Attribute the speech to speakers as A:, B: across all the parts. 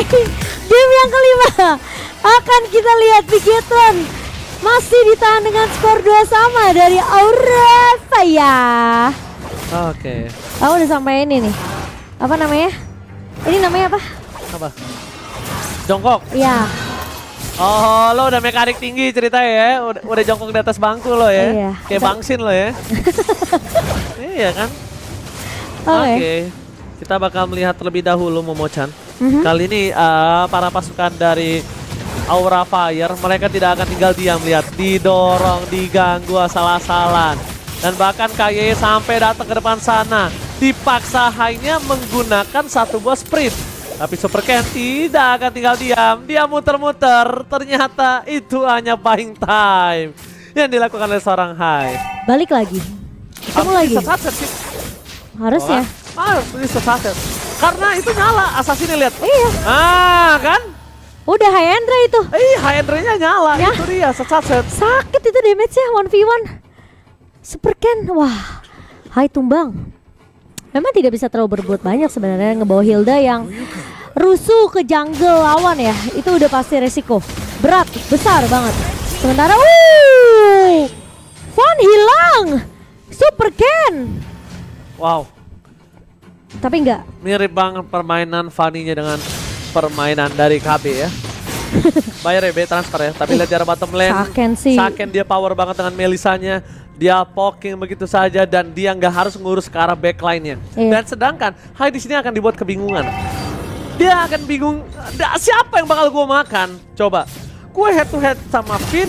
A: Game yang kelima akan kita lihat Bigetron masih ditahan dengan skor 2 sama dari Aura Fire.
B: Oke.
A: Aku udah sampai ini nih. Apa namanya? Ini namanya apa?
B: Apa? Jongkok.
A: Iya.
B: Oh, lo udah mekanik tinggi ceritanya ya. Udah jongkok di atas bangku lo ya.
A: Iya.
B: Kayak bangsin lo ya. Iya kan? Oke. Kita bakal melihat terlebih dahulu Momo-chan. Kali ini para pasukan dari Aura Fire, mereka tidak akan tinggal diam, lihat, didorong, diganggu asal-asalan. Dan bahkan KYE sampai datang ke depan sana, dipaksa hanya menggunakan satu buah sprint. Tapi Super Ken tidak akan tinggal diam, dia muter-muter, ternyata itu hanya buying time yang dilakukan oleh seorang Hai.
A: Balik lagi. Ketemu lagi. Harusnya.
B: Harus bisa saset. Karena itu nyala, Assassin lihat.
A: Iya.
B: Kan?
A: Udah High Endra itu.
B: HNR-nya nyala,
A: Ya.
B: itu dia set.
A: Sakit itu damage-nya 1v1. Super Ken, wah, Hai tumbang. Memang tidak bisa terlalu berbuat banyak sebenarnya ngebawa Hilda yang rusuh ke jungle lawan ya. Itu udah pasti resiko berat, besar banget. Sementara, Fan hilang, Super Ken.
B: Wow,
A: Tapi enggak.
B: mirip banget permainan Fanny-nya dengan permainan dari KB ya. Bayar ya, transfer ya. Tapi lihat jarak bottom lane.
A: Saken sih.
B: Saken dia power banget dengan Melisanya. Dia poking begitu saja dan dia nggak harus ngurus ke arah backline-nya.
A: Iya.
B: Dan sedangkan Hai di sini akan dibuat kebingungan. Dia akan bingung, siapa yang bakal gue makan? Coba, gue head to head sama Finn,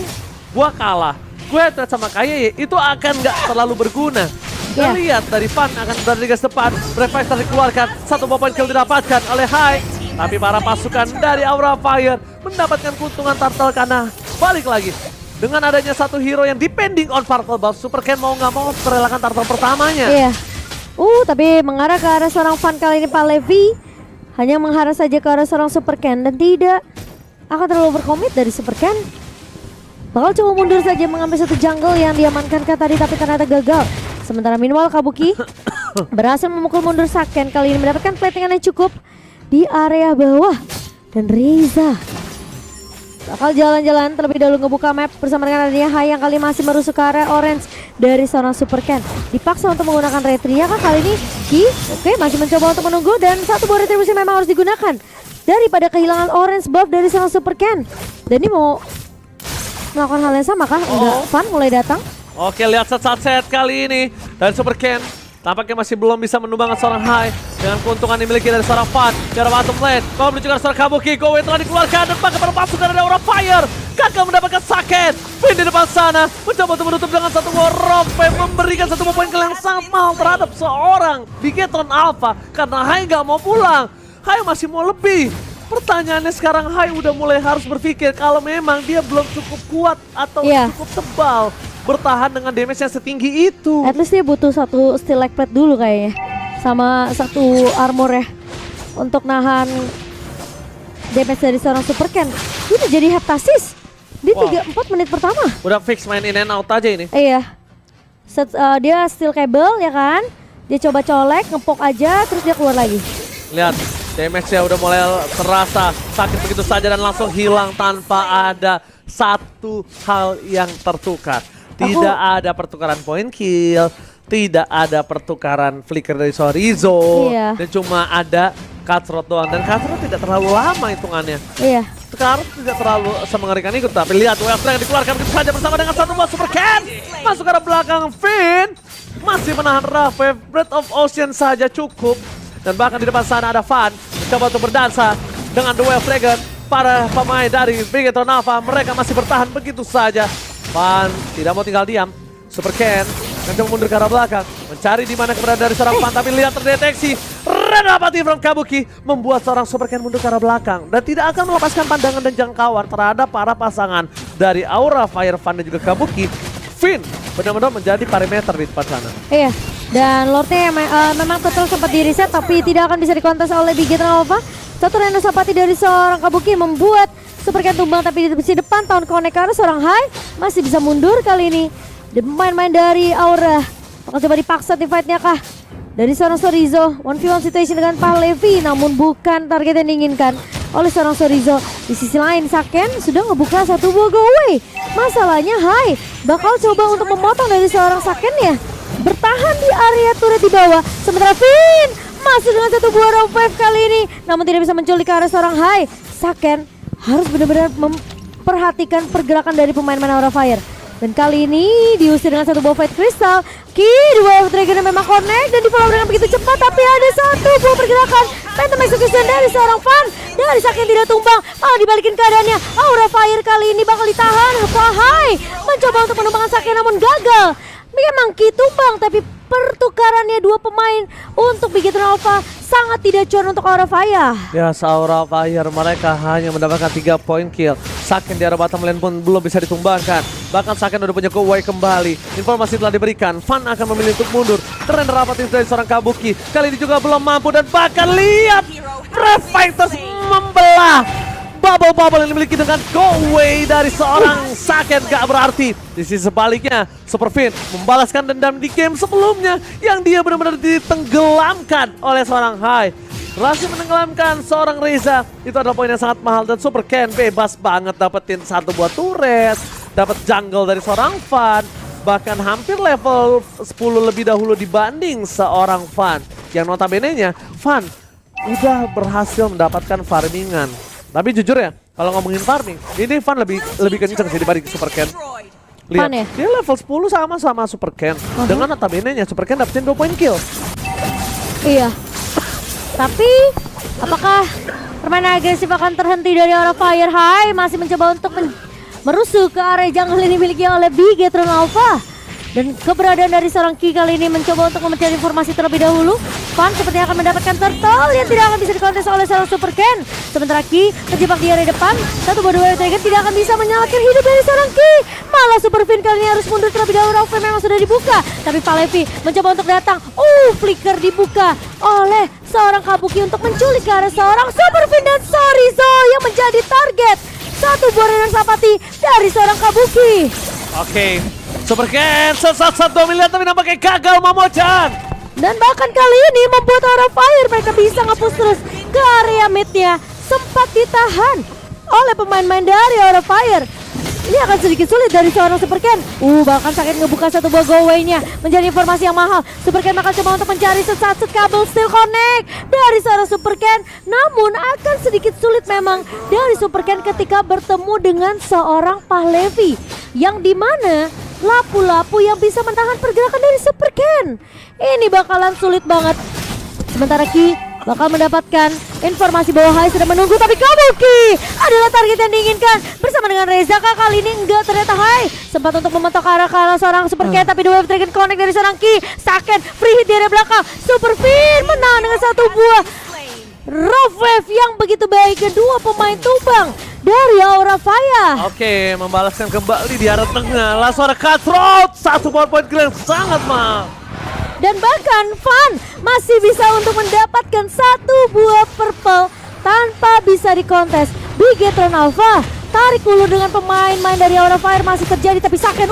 B: gue kalah. Gue head to head sama KYE, itu akan nggak terlalu berguna. Kita
A: Iya.
B: lihat dari Fan akan berada di garis depan. Brave Fighter dikeluarkan, satu poin kill didapatkan oleh Hai. Tapi para pasukan dari Aura Fire mendapatkan keuntungan turtle karena balik lagi. Dengan adanya satu hero yang depending on purple buff, Super Ken mau nggak mau merelakan turtle pertamanya.
A: Iya. Tapi mengarah ke arah seorang Fan kali ini Pak Levi. Hanya mengarah saja ke arah seorang Super Ken dan tidak akan terlalu berkomit dari Super Ken. Bakal coba mundur saja mengambil satu jungle yang diamankan tadi tapi ternyata gagal. Sementara Minwal Kabuki berhasil memukul mundur Saken, kali ini mendapatkan platingan yang cukup di area bawah. Dan Reza bakal jalan-jalan terlebih dahulu ngebuka map bersama dengan adanya Hai yang kali masih merusuk ke area orange dari seorang Super Ken. Dipaksa untuk menggunakan retria kah kali ini? Masih mencoba untuk menunggu dan satu buah retribusi memang harus digunakan daripada kehilangan orange buff dari seorang Super Ken. Dan ini mau melakukan hal yang sama kah? Enggak, Fan mulai datang.
B: Oke, lihat set kali ini dan Super Ken tampaknya masih belum bisa menumbangkan seorang Hai dengan keuntungan dimiliki dari seorang Fan. Dari bottom lane, kau menuju ke seorang Kabuki, Kowe telah dikeluarkan dan kepada pasukan dari Aura Fire. Gagal mendapatkan Saken. Pin di depan sana mencoba untuk menutup dengan satu buah rompe, memberikan satu poin kill yang sangat mahal terhadap seorang Bigetron Alpha karena Hai nggak mau pulang. Hai masih mau lebih. Pertanyaannya sekarang Hai udah mulai harus berpikir kalau memang dia belum cukup kuat atau cukup tebal bertahan dengan damage yang setinggi itu.
A: At least dia butuh satu steel leg plate dulu kayaknya. Sama satu armor ya. Untuk nahan damage dari seorang Super Ken. Dia udah jadi heptasis di 3-4 menit pertama.
B: Udah fix main in and out aja ini.
A: Iya. Dia steel cable ya kan. Dia coba colek, ngepok aja terus dia keluar lagi.
B: Lihat, damage-nya udah mulai terasa sakit begitu saja dan langsung hilang tanpa ada satu hal yang tertukar. Tidak ada pertukaran point kill, tidak ada pertukaran flicker dari Sorizo, dan cuma ada cutthroat doang. Dan cutthroat tidak terlalu lama hitungannya.
A: Iya.
B: Sekarang tidak terlalu semengerikan itu, tapi lihat Wave yang dikeluarkan begitu saja bersama dengan satu buah Super Ken. Masuk ke arah belakang, Finn masih menahan Wave, Breath of Ocean saja cukup. Dan bahkan di depan sana ada Fan mencoba untuk berdansa dengan The Wave Dragon. Para pemain dari Bigetron Alpha, mereka masih bertahan begitu saja. Fan tidak mau tinggal diam. Super Ken mencoba mundur ke arah belakang, mencari di mana keberadaan dari seorang Fan, tapi lihat terdeteksi. Renapati from Kabuki membuat seorang Super Ken mundur ke arah belakang dan tidak akan melepaskan pandangan dan jangkauan terhadap para pasangan dari Aura Fire, Fan dan juga Kabuki. Finn benar-benar menjadi parameter di depan sana.
A: Iya. Dan Lordnya memang total sempat di reset tapi tidak akan bisa dikontes oleh Bigetron Alpha. Satu Reno Sapati dari seorang Kabuki membuat Super Ken tumbang, tapi di sisi depan tahun connect karena seorang Hai masih bisa mundur kali ini. Dan pemain-pemain dari Aura akan coba dipaksa di fight-nya kah? Dari seorang Sorizo, 1v1 situation dengan Pak Levi, namun bukan target yang diinginkan. oleh seorang Sorizo. Di sisi lain Saken sudah ngebuka satu buah go away. Masalahnya Hai bakal coba untuk memotong dari seorang Saken ya. Bertahan di area turret di bawah. Sementara Finn masuk dengan satu buah round wave kali ini, namun tidak bisa menculik ke arah seorang Hai. Saken harus benar-benar memperhatikan pergerakan dari pemain-pemain Aura Fire. Dan kali ini diusir dengan satu buah Fight Crystal. Dua Dragon memang connect dan di-follow dengan begitu cepat, tapi ada satu buah pergerakan Phantom Execution dari seorang Fan. Dari Saken tidak tumbang, malah dibalikin keadaannya. Aura Fire kali ini bakal ditahan. Hai mencoba untuk menumbangkan Saken namun gagal. Memang Ki tumbang, tapi pertukarannya dua pemain untuk Bigetron Alpha sangat tidak cuan untuk Aura Fire.
B: Ya, Aura Fire mereka hanya mendapatkan 3 poin kill. Saken di arah bottom lane pun belum bisa ditumbangkan. Bahkan Saken udah punya go away kembali. Informasi telah diberikan, Fan akan memilih untuk mundur. Keren rapatin dari seorang Kabuki. Kali ini juga belum mampu dan bahkan lihat Brave Fighters membelah. Bubble yang dimiliki dengan go away dari seorang Saken gak berarti. Di sisi sebaliknya, Super Finn membalaskan dendam di game sebelumnya yang dia benar-benar ditenggelamkan oleh seorang Hai. Berhasil menenggelamkan seorang Reza, itu adalah poin yang sangat mahal dan Super Ken bebas banget dapetin satu buah turret, dapat jungle dari seorang Fan, bahkan hampir level 10 lebih dahulu dibanding seorang Fan. Yang notabene-nya, Fan udah berhasil mendapatkan farmingan. Tapi jujur ya, kalau ngomongin farming, ini Fan lebih kenceng sih dibanding Super Ken. Lihat,
A: Ya?
B: dia level 10 sama Super Ken. Dengan notabene-nya Super Ken dapetin 2 poin kill.
A: Iya. Tapi apakah permainan agresif akan terhenti dari Aura Fire? Hai masih mencoba untuk merusuh ke area jungle ini dimiliki oleh Bigetron Alpha. Dan keberadaan dari seorang Ki kali ini mencoba untuk mencari informasi terlebih dahulu. Fan sepertinya akan mendapatkan turtle yang tidak akan bisa dikontes oleh seorang Super Ken. Sementara Ki terjebak di area depan. Satu buah dua Dragon tidak akan bisa menyelamatkan hidup dari seorang Ki. Malah Super Finn kali ini harus mundur terlebih dahulu. Round memang sudah dibuka, tapi Palevi mencoba untuk datang. Flicker dibuka oleh seorang Kabuki untuk menculik ke arah seorang Super Finn dan Sorizo yang menjadi target. Satu buah Renner Sapati dari seorang Kabuki.
B: Oke, Super Ken sesat 2 miliar tapi nampaknya gagal Mamocan.
A: Dan bahkan kali ini membuat Aura Fire mereka bisa nge-push terus ke area mid-nya. Sempat ditahan oleh pemain-pemain dari Aura Fire. Ini akan sedikit sulit dari seorang Super Ken. Bahkan Saken ngebuka satu buah go away-nya. Menjadi informasi yang mahal. Super Ken akan coba untuk mencari sesat kabel still connect dari seorang Super Ken. Namun akan sedikit sulit memang dari Super Ken ketika bertemu dengan seorang Pahlevi. Yang dimana lapu-lapu yang bisa menahan pergerakan dari Super Ken. Ini bakalan sulit banget. Sementara Ki bakal mendapatkan informasi bahwa Hai sudah menunggu, tapi Kabuki adalah target yang diinginkan bersama dengan Reza. Kali ini enggak, ternyata Hai sempat untuk mementok arah seorang Super Ken, tapi dua Dragon connect dari seorang Ki. Saken free hit di area belakang. Super Finn menang dengan satu buah Rough Wave yang begitu baik. Kedua pemain tumbang dari Aura Fire.
B: Oke, membalaskan kembali di arah tengah. Langsung ada cutthroat. Satu poin kill yang sangat mahal.
A: Dan bahkan Fan masih bisa untuk mendapatkan satu buah purple tanpa bisa dikontes. Bigetron Alpha tarik ulur dengan pemain-main dari Aura Fire masih terjadi, tapi Saken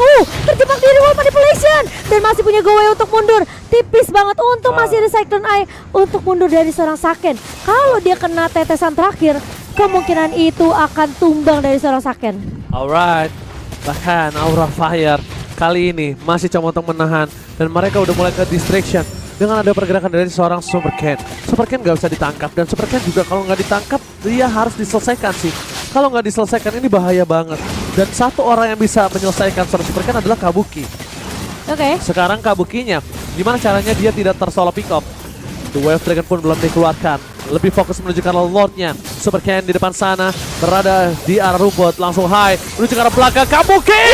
A: terjebak di reward manipulation dan masih punya go away untuk mundur. Tipis banget, untung masih ada Cyclone Eye untuk mundur dari seorang Saken. Kalau dia kena tetesan terakhir, kemungkinan itu akan tumbang dari seorang Saken.
B: Alright, bahkan Aura Fire kali ini masih coba untuk menahan dan mereka udah mulai ke distraction dengan ada pergerakan dari seorang Super Ken. Super Ken gak bisa ditangkap dan Super Ken juga kalau nggak ditangkap dia harus diselesaikan sih. Kalau nggak diselesaikan ini bahaya banget. Dan satu orang yang bisa menyelesaikan seorang Super Ken adalah Kabuki.
A: Oke.
B: Sekarang Kabukinya, gimana caranya dia tidak tersolo pick up? The Wave Dragon pun belum dikeluarkan. Lebih fokus menuju ke arah Lordnya. Super Ken di depan sana berada di arah rumput. Langsung high menuju ke arah belakang. Kabuki!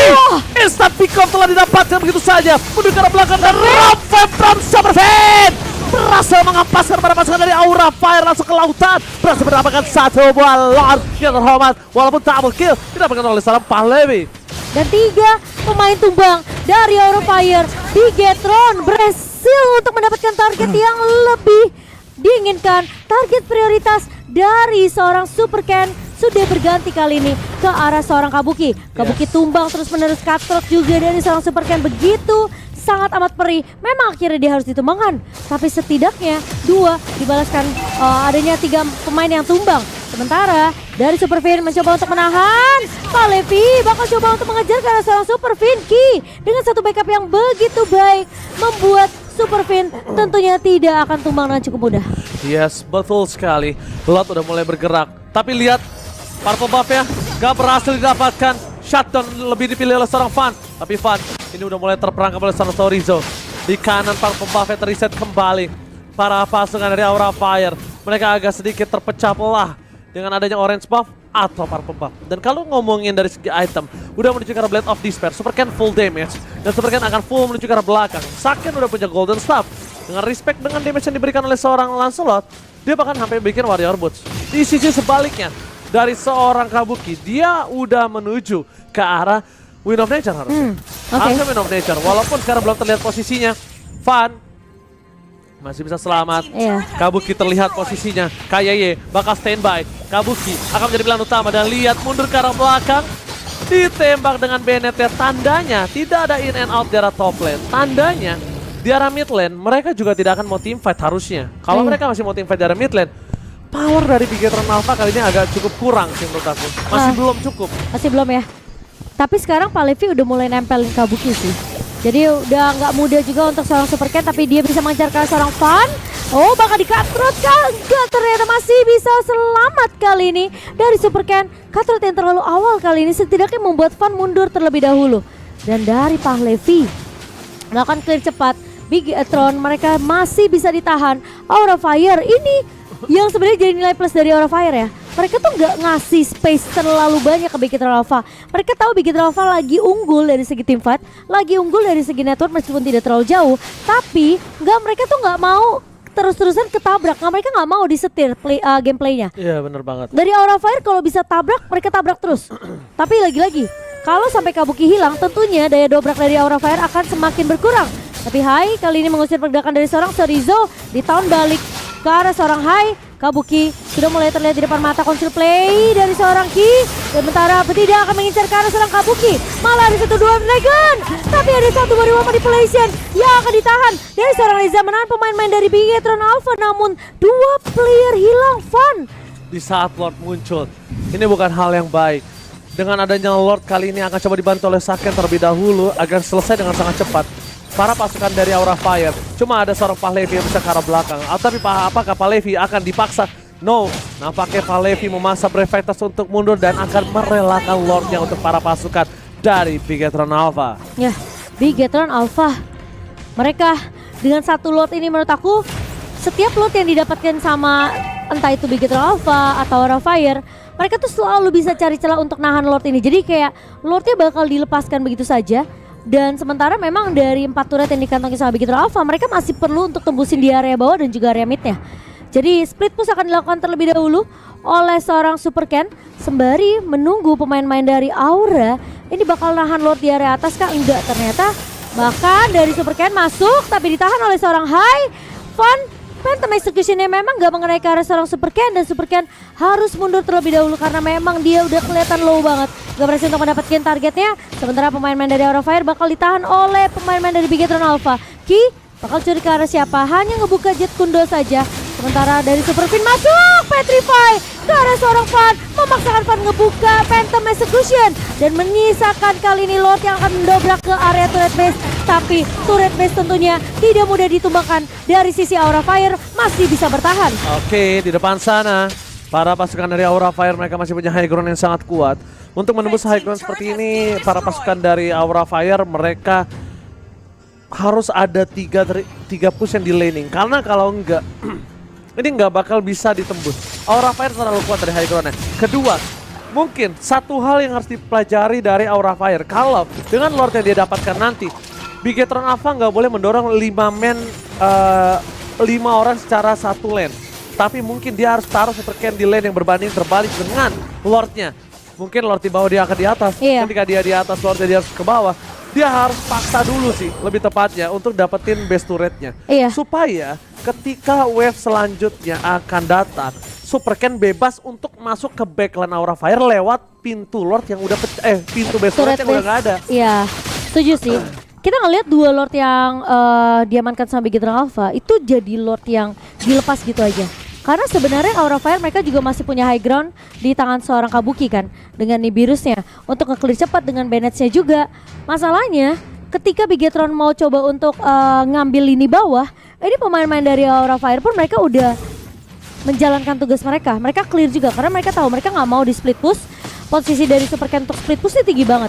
B: Instant pick up telah didapatkan begitu saja. Menuju ke arah belakang dan Rough Wave from Super Ken berhasil mengampaskan para pasukan dari Aura Fire langsung ke lautan. Berhasil mendapatkan satu buah Lord yang terhormat. Walaupun double kill didapatkan oleh seorang Pahlevi.
A: Dan 3 pemain tumbang dari Aura Fire. Bigetron berhasil untuk mendapatkan target yang lebih diinginkan. Target prioritas dari seorang Super Ken sudah berganti kali ini ke arah seorang Kabuki. Kabuki tumbang terus menerus cutthroat juga dari seorang Super Ken. Begitu sangat amat perih. Memang akhirnya dia harus ditumbangkan, tapi setidaknya 2 dibalaskan adanya 3 pemain yang tumbang. Sementara dari Super Fin mencoba untuk menahan. Pak Levi bakal coba untuk mengejar ke arah seorang Super Fin. Ki dengan satu backup yang begitu baik membuat Super Fin tentunya tidak akan tumbang dengan cukup mudah.
B: Yes, betul sekali. Lot udah mulai bergerak. Tapi lihat purple buff-nya gak berhasil didapatkan. Shutdown lebih dipilih oleh seorang Fan. Tapi Fan ini udah mulai terperangkap oleh seorang Sorizo. Di kanan purple buff-nya terreset kembali. Para pasukan dari Aura Fire mereka agak sedikit terpecah belah dengan adanya orange buff atau purple buff. Dan kalau ngomongin dari segi item, udah menuju ke arah Blade of Despair, Super Ken full damage dan Super Ken akan full menuju ke arah belakang. Saken udah punya golden staff. Dengan respect dengan damage yang diberikan oleh seorang Lancelot, dia bahkan sampai bikin warrior boots. Di sisi sebaliknya, dari seorang Kabuki, dia udah menuju ke arah Wind of Nature harusnya. Harusnya Wind of Nature, walaupun sekarang belum terlihat posisinya. Fan masih bisa selamat. Kabuki terlihat posisinya. Kayaye bakal standby. Kabuki akan menjadi pilihan utama dan lihat mundur ke arah belakang. Ditembak dengan Bennett-nya. Tandanya tidak ada in and out di arah top lane. Tandanya di arah mid lane mereka juga tidak akan mau team fight harusnya. Kalau mereka masih mau team fight di arah mid lane, power dari Bigetron Alpha kali ini agak cukup kurang sih menurut aku. Masih belum cukup. Masih belum ya.
A: Tapi sekarang Pak Levi udah mulai nempelin Kabuki sih. Jadi udah nggak mudah juga untuk seorang Super Ken, tapi dia bisa mengejar ke seorang Fan. Oh, bakal di-cutthroat kah? Enggak, ternyata masih bisa selamat kali ini dari Super Ken. Cutthroat yang terlalu awal kali ini setidaknya membuat Fan mundur terlebih dahulu. Dan dari Pak Levi melakukan clear cepat, Bigetron mereka masih bisa ditahan. Aura Fire ini yang sebenarnya jadi nilai plus dari Aura Fire ya. Mereka tuh nggak ngasih space terlalu banyak ke Bigetron Alpha. Mereka tahu Bigetron Alpha lagi unggul dari segi team fight, lagi unggul dari segi network meskipun tidak terlalu jauh. Tapi mereka tuh nggak mau terus-terusan ketabrak. Mereka nggak mau disetir gameplaynya.
B: Iya bener banget.
A: Dari Aura Fire kalau bisa tabrak, mereka tabrak terus. Tapi lagi-lagi, kalau sampai Kabuki hilang, tentunya daya dobrak dari Aura Fire akan semakin berkurang. Tapi Hai kali ini mengusir pergerakan dari seorang Sorizo di tahun balik ke arah seorang Hai. Kabuki sudah mulai terlihat di depan mata, konsil play dari seorang Ki. Sementara tidak akan mengincar ke arah seorang Kabuki. Malah ada 1-2 Dragon. Tapi ada satu bariwa manipulation yang akan ditahan dari seorang Reza, menahan pemain-pemain dari Bigetron Alpha. Namun dua player hilang Fan
B: di saat Lord muncul. Ini bukan hal yang baik. Dengan adanya Lord kali ini akan coba dibantu oleh Saken terlebih dahulu agar selesai dengan sangat cepat. Para pasukan dari Aura Fire, cuma ada seorang Pak Levi yang bisa ke arah belakang. Tapi apakah Pak Levi akan dipaksa? No, nampaknya Pak Levi memaksa Brave Fighters untuk mundur dan akan merelakan Lordnya untuk para pasukan dari Bigetron Alpha.
A: Ya, Bigetron Alpha. Mereka dengan satu Lord ini menurut aku, setiap Lord yang didapatkan sama entah itu Bigetron Alpha atau Aura Fire, mereka tuh selalu bisa cari celah untuk nahan Lord ini. Jadi kayak Lordnya bakal dilepaskan begitu saja. Dan sementara memang dari 4 turret yang dikantongi sama Bigetron Alpha, mereka masih perlu untuk tembusin di area bawah dan juga area midnya. Jadi split push akan dilakukan terlebih dahulu oleh seorang Super Ken sembari menunggu pemain-pemain dari Aura ini bakal nahan Lord di area atas kah? Enggak, ternyata bahkan dari Super Ken masuk tapi ditahan oleh seorang Hai. Fan Phantom Execution-nya memang gak mengenai ke arah seorang Super Ken, dan Super Ken harus mundur terlebih dahulu karena memang dia udah kelihatan low banget. Gak berhasil untuk mendapatkan targetnya. Sementara pemain-pemain dari Aura Fire bakal ditahan oleh pemain-pemain dari Bigetron Alpha. Ki bakal curi ke arah siapa? Hanya ngebuka Jet Kundo saja. Sementara dari Super Fin masuk Petrify ke arah seorang Fan, memaksakan Fan ngebuka Phantom Execution dan menyisakan kali ini Lord yang akan mendobrak ke area turret base. Tapi turret base tentunya tidak mudah ditumbangkan. Dari sisi Aura Fire masih bisa bertahan.
B: Oke, di depan sana para pasukan dari Aura Fire mereka masih punya high ground yang sangat kuat. Untuk menembus high ground seperti ini, para pasukan dari Aura Fire mereka harus ada tiga push yang di laning. Karena kalau enggak ini nggak bakal bisa ditembus. Aura Fire terlalu kuat dari high ground-nya. Kedua, mungkin satu hal yang harus dipelajari dari Aura Fire, kalau dengan Lord yang dia dapatkan nanti, Bigetron Alpha nggak boleh mendorong 5 orang secara satu lane. Tapi mungkin dia harus taruh Super Ken di lane yang berbanding terbalik dengan Lordnya. Mungkin Lord di bawah dia akan di atas. Ketika dia di atas, Lordnya dia harus ke bawah. Dia harus paksa dulu sih, lebih tepatnya, untuk dapetin base turretnya. Supaya ketika wave selanjutnya akan datang, Super Ken bebas untuk masuk ke backline Aura Fire lewat pintu Lord yang udah pintu base turret yang udah gak ada.
A: Iya, setuju sih. Kita ngelihat dua Lord yang diamankan sama Bigetron Alpha itu jadi Lord yang dilepas gitu aja. Karena sebenarnya Aura Fire mereka juga masih punya high ground di tangan seorang Kabuki kan. Dengan Nibirusnya. Untuk nge-clear cepat dengan Bandage-nya juga. Masalahnya ketika Bigetron mau coba untuk ngambil lini bawah. Ini pemain-pemain dari Aura Fire pun mereka udah menjalankan tugas mereka. Mereka clear juga karena mereka tahu mereka nggak mau di split push. Posisi dari Super Ken untuk split pushnya tinggi banget.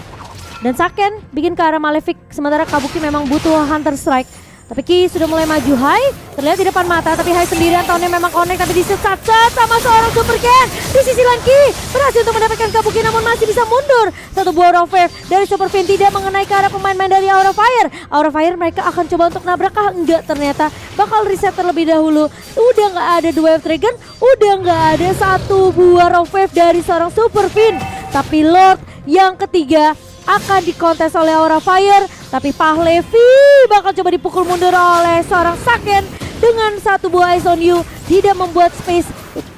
A: Dan Saken bikin ke arah Malefic. Sementara Kabuki memang butuh Hunter Strike. Tapi Ki sudah mulai maju. Hai terlihat di depan mata, tapi Hai sendirian, tahunnya memang connect tapi disesat sama seorang Super Ken. Di sisi lain Ki berhasil untuk mendapatkan Kabuki namun masih bisa mundur. Satu buah Raw Wave dari Super Fin tidak mengenai ke arah pemain-pemain dari Aura Fire. Aura Fire mereka akan coba untuk nabrak kah? Enggak, ternyata bakal reset terlebih dahulu. Udah nggak ada dua Wave Dragon, udah nggak ada satu buah Raw Wave dari seorang Super Fin. Tapi Lord yang ketiga akan dikontes oleh Aura Fire. Tapi Pahlevi bakal coba dipukul mundur oleh seorang Saken dengan satu buah Eyes on You. Tidak membuat space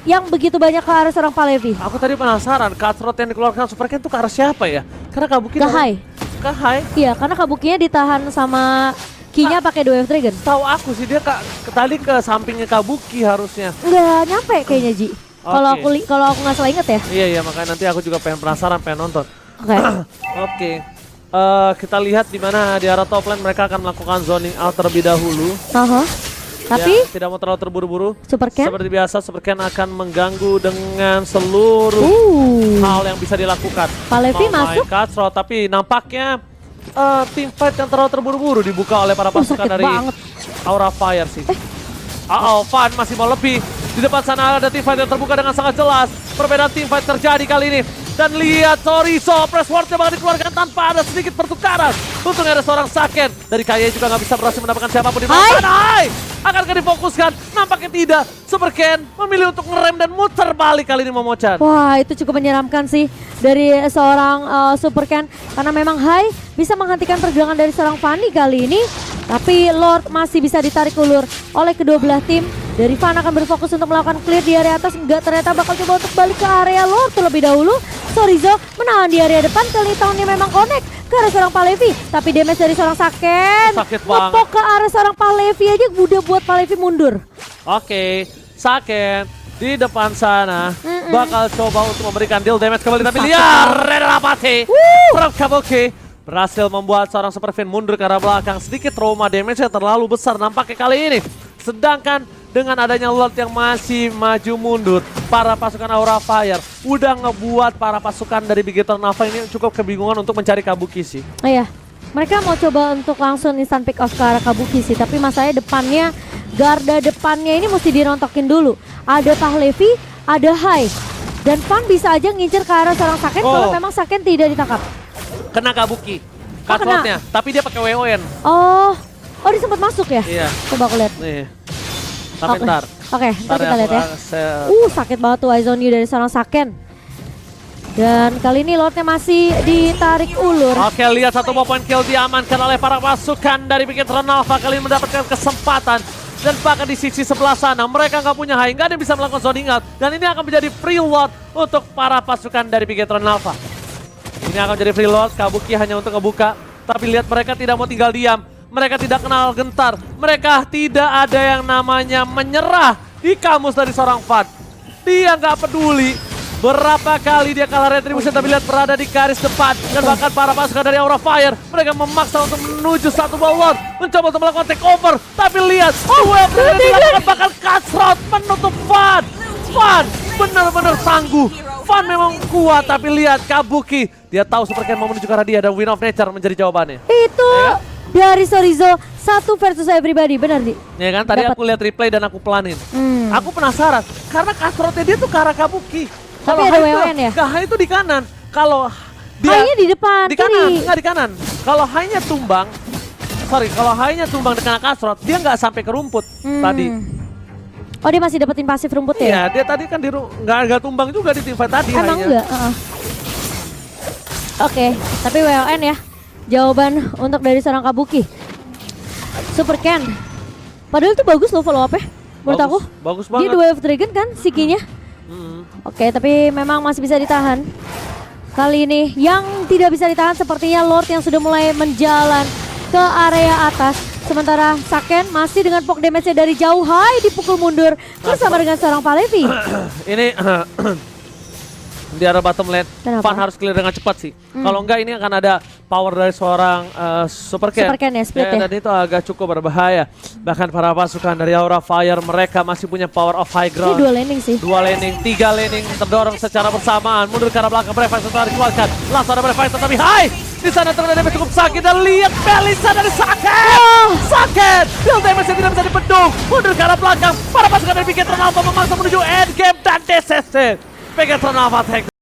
A: yang begitu banyak ke arah seorang Pahlevi.
B: Aku tadi penasaran, cutthroat yang dikeluarkan Super Ken itu ke arah siapa ya? Karena Kabuki
A: Ke Hai.
B: Ke Hai?
A: Iya, karena Kabukinya ditahan sama Kinya pakai dua Wave Dragon.
B: Tahu aku sih dia tadi ke sampingnya Kabuki harusnya.
A: Nggak nyampe kayaknya Ji. Kalau
B: Oke.
A: aku nggak salah inget ya.
B: Iya makanya nanti aku juga pengen penasaran, pengen nonton.
A: Oke.
B: Oke. Kita lihat di mana di arah top lane mereka akan melakukan zoning out terlebih dahulu.
A: Tapi
B: Ya, tidak mau terlalu terburu-buru.
A: Super Ken
B: Seperti biasa Super Ken akan mengganggu dengan seluruh hal yang bisa dilakukan.
A: Pahlevi
B: Mau main
A: masuk.
B: cutthroat, tapi nampaknya team fight yang terlalu terburu-buru dibuka oleh para pasukan
A: sakit
B: dari
A: banget.
B: Aura Fire sih. Van masih mau lebih. Di depan sana ada team fight yang terbuka dengan sangat jelas. Perbedaan team fight terjadi kali ini. Dan lihat Chorizo, press wardnya bakal dikeluarkan tanpa ada sedikit pertukaran. Untungnya ada seorang Saken. Dari Kaya juga nggak bisa berhasil mendapatkan siapapun di bawah sana. Hai! Akankah difokuskan? Nampaknya tidak. Super Ken memilih untuk ngerem dan muter balik kali ini Momochan.
A: Wah, itu cukup menyeramkan sih dari seorang Super Ken. Karena memang Hai bisa menghentikan perjuangan dari seorang Fanny kali ini. Tapi Lord masih bisa ditarik ulur oleh kedua belah tim. Dari Van akan berfokus untuk melakukan clear di area atas. Enggak, ternyata bakal coba untuk balik ke area Lord terlebih dahulu. Chorizo menahan di area depan. Kali tahunnya memang connect ke arah seorang Pahlevi. Tapi damage dari seorang Saken
B: Sakit banget.
A: ngepok ke arah seorang Pahlevi aja udah buat Pahlevi mundur.
B: Oke, Saken di depan sana bakal coba untuk memberikan deal damage kembali. Tapi lihat Red Rapati from Kabuki berhasil membuat seorang Super Fin mundur ke arah belakang. Sedikit trauma damage yang terlalu besar nampaknya kali ini. Sedangkan dengan adanya Lord yang masih maju mundur, para pasukan Aura Fire udah ngebuat para pasukan dari Bigetron Alpha ini cukup kebingungan untuk mencari Kabuki sih.
A: Iya, mereka mau coba untuk langsung instant pick off ke arah Kabuki sih. Tapi masalahnya depannya, garda depannya ini mesti dirontokin dulu. Ada Pahlevi, ada Hai. Dan Van bisa aja ngincer ke arah seorang Saken kalau memang Saken tidak ditangkap.
B: Kena Kabuki, cutthroatnya, tapi dia pakai WON.
A: Oh dia sempat masuk ya?
B: Iya.
A: Coba aku lihat.
B: Nih. Tapi ntar.
A: Oke, ntar kita lihat ya.
B: Saya
A: Sakit banget tuh Eyes on You dari seorang Saken. Dan kali ini Lordnya masih ditarik ulur.
B: Oke, lihat satu poin kill diamankan oleh para pasukan dari Bigetron Alpha. Kali ini mendapatkan kesempatan. Dan bahkan di sisi sebelah sana mereka nggak punya high, nggak ada yang bisa melakukan zoning out. Dan ini akan menjadi free load untuk para pasukan dari Bigetron Alpha. Ini akan menjadi free load, Kabuki hanya untuk ngebuka. Tapi lihat mereka tidak mau tinggal diam. Mereka tidak kenal gentar. Mereka tidak ada yang namanya menyerah di kamus dari seorang Van. Dia nggak peduli berapa kali dia kalah retribution, tapi lihat berada di garis depan. Dan bahkan para pasukan dari Aura Fire, mereka memaksa untuk menuju satu bawah, mencoba untuk melakukan take over. Tapi lihat, dilakukan bahkan cutthroat menutup Van. Van benar-benar tangguh. Van memang kuat, tapi lihat Kabuki. Dia tahu Super Ken mau menuju ke arah dia dan Win of Nature menjadi jawabannya.
A: Itu dari Chorizo 1 versus everybody, benar Di?
B: Ya kan, tadi aku lihat replay dan aku pelanin. Aku penasaran, karena cutthroatnya dia tuh ke arah Kabuki.
A: Tapi ada WON ya?
B: Hai itu di kanan. Kalau dia
A: Hai-nya di depan,
B: di kanan,
A: kiri.
B: enggak di kanan. Kalau high-nya tumbang, kalau high-nya tumbang dengan cutthroat, dia nggak sampai ke rumput tadi.
A: Oh dia masih dapetin pasif rumput ya?
B: Iya, dia tadi kan nggak tumbang juga di tim fight tadi.
A: Emang
B: high-nya.
A: enggak? Oke, tapi WON ya. Jawaban untuk dari seorang Kabuki. Super Ken. Padahal itu bagus loh follow up ya. Menurut aku.
B: Bagus
A: Dia
B: banget.
A: dua Wave Dragon kan Sikinya. Oke, tapi memang masih bisa ditahan. Kali ini yang tidak bisa ditahan sepertinya Lord yang sudah mulai menjalan ke area atas. Sementara Saken masih dengan poke damage-nya dari jauh. Hai, dipukul mundur bersama dengan seorang Palevi.
B: Ini di arah bottom lane,
A: Kenapa?
B: Fan harus clear dengan cepat sih. Kalau enggak ini akan ada power dari seorang Super Ken.
A: Super Ken ya, split ya.
B: Dan itu agak cukup berbahaya. Bahkan para pasukan dari Aura Fire mereka masih punya power of high
A: Ini
B: ground.
A: dua landing sih.
B: 2 laning, 3 laning terdorong secara bersamaan. Mundur ke arah belakang, Brave setelah dikeluarkan. Langsung ada Brave tetapi hai! Di sana terkena damage cukup sakit dan lihat Melissa dari Saken! Saken! Build damage yang tidak bisa dibendung. Mundur ke arah belakang. Para pasukan dari Pegatron Alpha memaksa menuju endgame dan DCC. Pegatron Alpha take